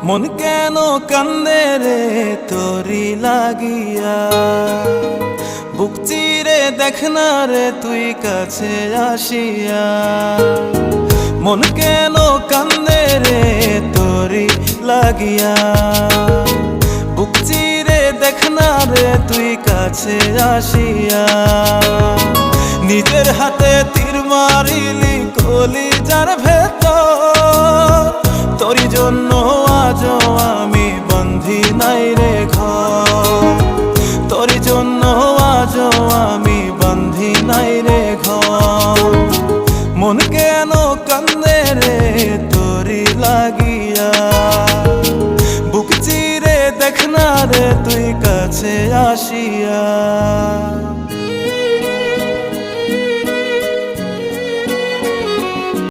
মন কেন কান্দে রে তোরি লাগিয়া, বুক চিরে দেখ না রে তুই কাছে আসিয়া। মন কেন কান্দে রে তোরি লাগিয়া, বুক চিরে দেখ না রে তুই কাছে আসিয়া। নিজের হাতে তীর মারিলি কলিজার ভেতর, তোরি জন্য আজও আমি বন্ধি নাই রে ঘর, তোরি জন্য আজও আমি বন্ধি নাই রে ঘর। মন কেন কান্দে রে তোরি লাগিয়া, বুক চিরে দেখ না রে তুই কাছে আসিয়া।